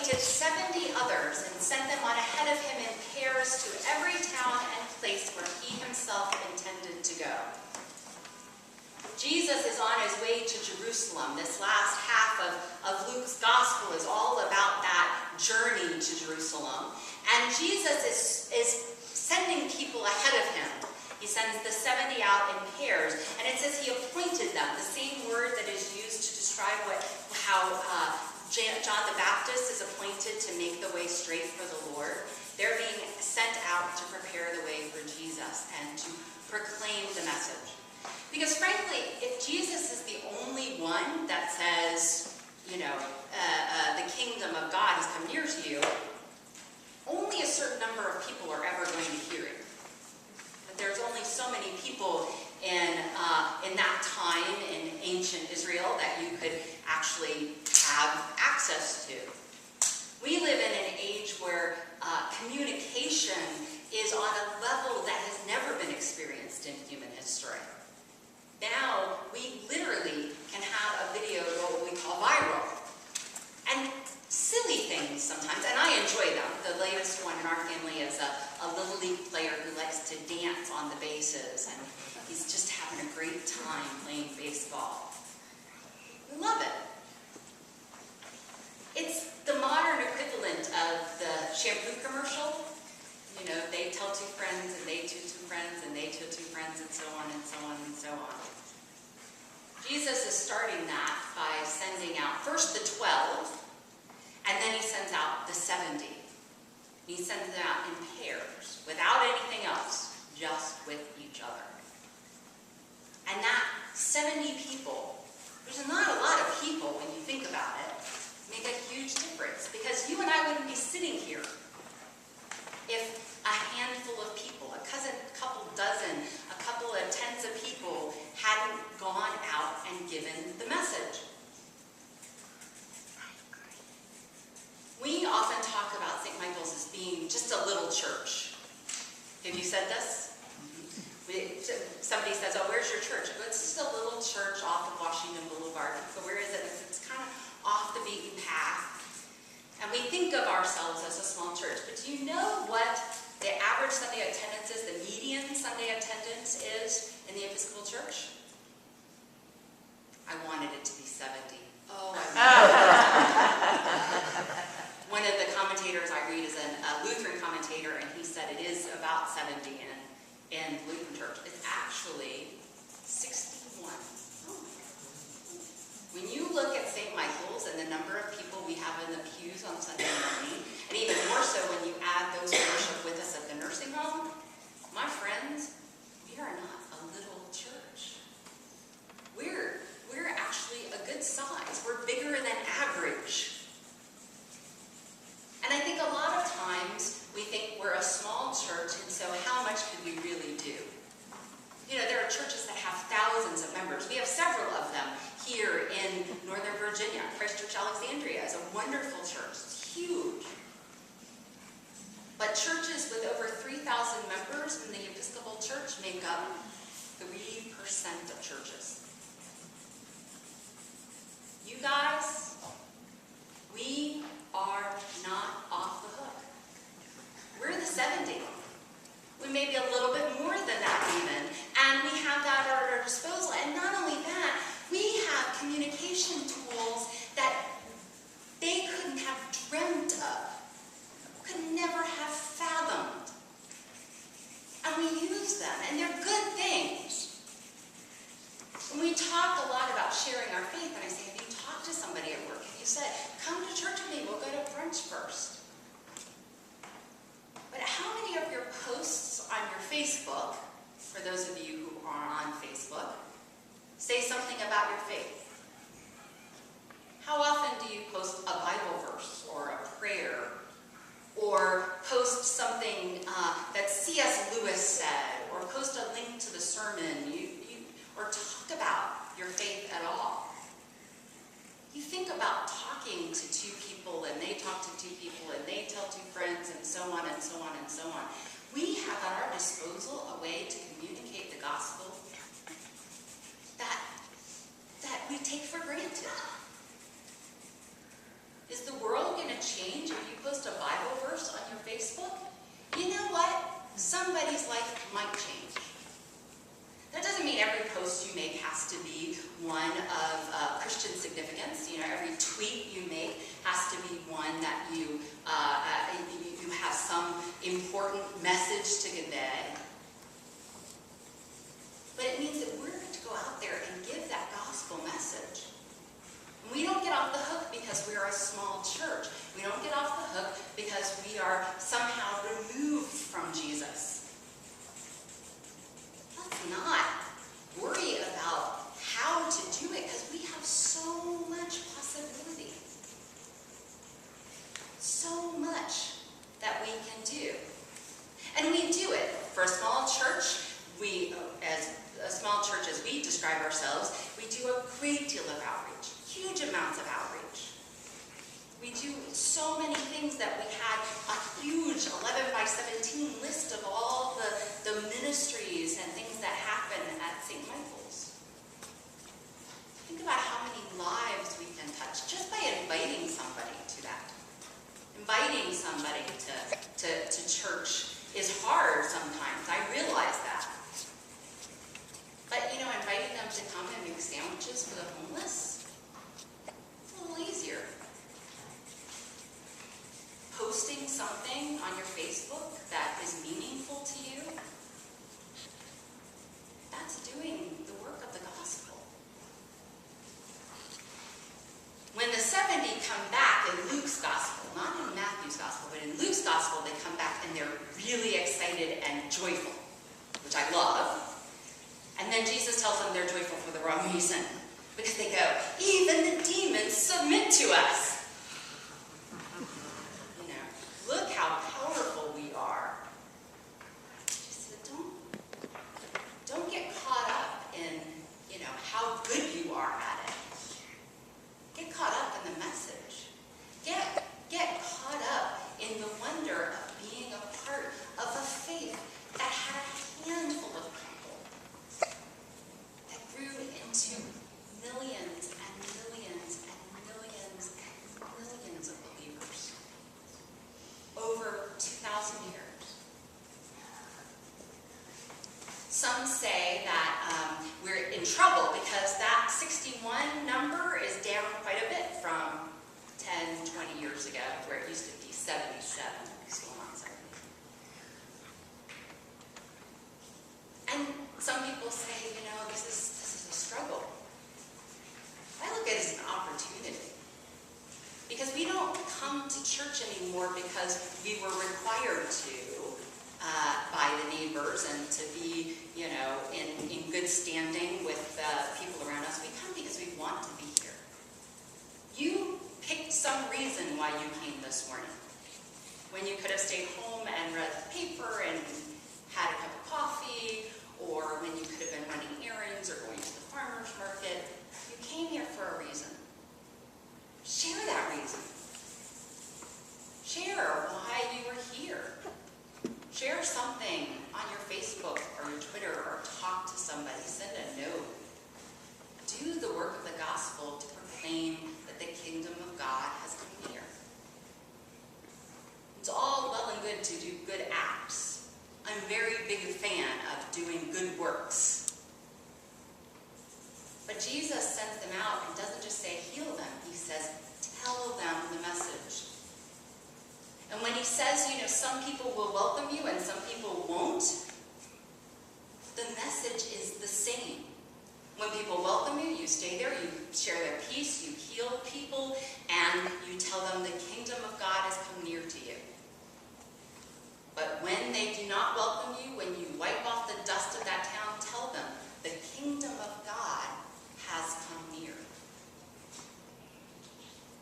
appointed 70 others and sent them on ahead of him in pairs to every town and place where he himself intended to go. Jesus is on his way to Jerusalem. This last half of Luke's gospel is all about that journey to Jerusalem. And Jesus is sending people ahead of him. He sends the 70 out in pairs, and it says he appointed them, the same word that is used to describe how John the Baptist is appointed to make the way straight for the Lord. They're being sent out to prepare the way for Jesus and to proclaim the message. Because frankly, if Jesus is the only one that says, the kingdom of God has come near to you, only a certain number of people are ever going to hear it. But there's only so many people in that time in ancient Israel that you could actually have access to. We live in an age where communication is on a level that has never been experienced in human history. Now, we literally can have a video go what we call viral. And silly things sometimes, and I enjoy them. The latest one in our family is a Little League player who likes to dance on the bases, and he's just having a great time playing baseball. We love it. It's the modern equivalent of the shampoo commercial. They tell two friends, and they tell two friends, and they tell two friends, and so on, and so on, and so on. Jesus is starting that by sending out first the 12, and then he sends out the 70. He sends them out in pairs, without anything else, just with each other. And that 70 people, there's not a lot of people when you think about it, make a huge difference. Because you and I wouldn't be sitting here if a handful of people, a couple dozen, a couple of tens of people hadn't gone out and given the message. We often talk about St. Michael's as being just a little church. Have you said this? Somebody says, oh, where's your church? I go, it's just a little church off of Washington Boulevard. So where is it? It's kind of off the beaten path. And we think of ourselves as a small church. But do you know what the average Sunday attendance is, the median Sunday attendance is in the Episcopal Church? I wanted it to be 70. Oh, I One of the commentators I read is a Lutheran commentator, and he said it is about 70 in Lutheran Church. It's actually 61. When you look at St. Michael's and the number of people we have in the pews on Sunday morning, and even more so when you add those who worship with us at the nursing home, my friends, we are not a little church. We're actually a good size. We're bigger than average. And I think a lot of times we think we're a small church, and so how much could we really do? There are churches that have thousands of members. We have several of them here in Northern Virginia. Christ Church Alexandria is a wonderful church. It's huge. But churches with over 3,000 members in the Episcopal Church make up 3% of churches. You guys, we are not off the hook. We're the 70. We may be a little bit more than that even, and we have that at our disposal. And not only that, we have communication tools that they couldn't have dreamt of, could never have fathomed. And we use them, and they're good things. When we talk a lot about sharing our faith, and I say, have you talked to somebody at work? Have you said, come to church with me, we'll go to brunch first? But how many of your posts on your Facebook, for those of you who are on Facebook, say something about your faith? How often do you post a Bible verse or a prayer, or post something that C.S. Lewis said, or post a link to the sermon, or talk about your faith at all? You think about talking to two people, and they talk to two people, and they tell two friends, and so on, and so on, and so on. We have at our disposal a way to communicate the gospel that we take for granted. Is the world going to change that you have some important message to convey. But it means that we're going to go out there and give that gospel message. And we don't get off the hook because we are a small church. We don't get off the hook because we are somehow removed from Jesus. Let's not worry about how to do it because we have so much possibility. So much that we can do. And we do it. For a small church, as a small church as we describe ourselves, we do a great deal of outreach, huge amounts of outreach. We do so many things that we had a huge 11 by 17 list of all the ministries and things that happen at St. Michael's. Think about how many lives we can touch just by inviting somebody to that. Inviting somebody to church is hard sometimes. I realize that. But, inviting them to come and make sandwiches for the homeless, it's a little easier. Posting something on your Facebook that is meaningful to you, that's doing the work of the gospel. When the 70 come back in Luke's gospel, not in Matthew's gospel, but in Luke's gospel, they come back and they're really excited and joyful, which I love. And then Jesus tells them they're joyful for the wrong reason. Because they go, even the demons submit to us. Look how powerful we are. Just don't get caught up in, how good you are at it. Get caught up in the message. Get caught up in the wonder of being a part of a faith that had a handful of people that grew into millions and millions and millions and millions of believers over 2,000 years. Some say that we're in trouble because that 61 number is down quite a bit from 10, 20 years ago, where it used to be 77. Still not 70. And some people say, this is a struggle. I look at it as an opportunity. Because we don't come to church anymore because we were required to by the neighbors and to be, in good standing with people around us. We come because we want to be here. You picked some reason why you came this morning. When you could have stayed home and read the paper and had a cup of coffee, or when you could have been running errands or going to the farmer's market. You came here for a reason. Share that reason. Share why you were here. Share something on your Facebook or your Twitter, or talk to somebody. Send a note. Do the work of the gospel to proclaim that the kingdom of God has come near. It's all well and good to do good acts. I'm a very big fan of doing good works. But Jesus sends them out and doesn't just say heal them. He says tell them the message. And when he says, some people will welcome you and some people won't, the message is the same. When people welcome you, you stay there, you share their peace, you heal people, and you tell them the kingdom of God has come near to you. But when they do not welcome you, when you wipe off the dust of that town, tell them the kingdom of God has come near.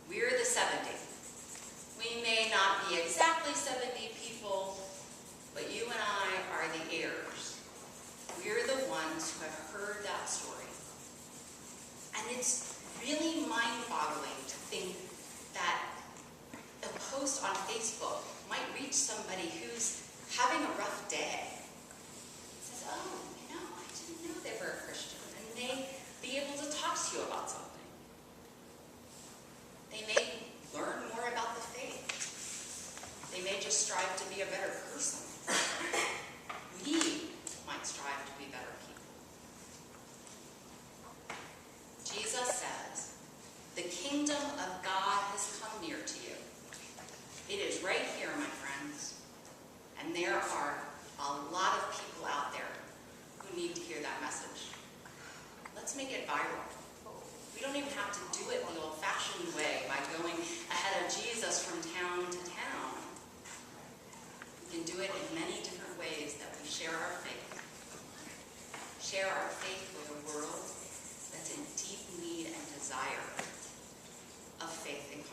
We're the 70. We may not be exactly 70 people, but you and I are the heirs. We're the ones who have heard that story. And it's really mind-boggling to think that a post on Facebook might reach somebody who's having a rough day. It says, oh, I didn't know they were a Christian. And may be able to talk to you about something. They may learn more about the faith. They may just strive to be a better person. We might strive to be better people. Jesus says, the kingdom of God has come near to you. Let's make it viral. We don't even have to do it the old-fashioned way by going ahead of Jesus from town to town. We can do it in many different ways that we share our faith. Share our faith with a world that's in deep need and desire of faith and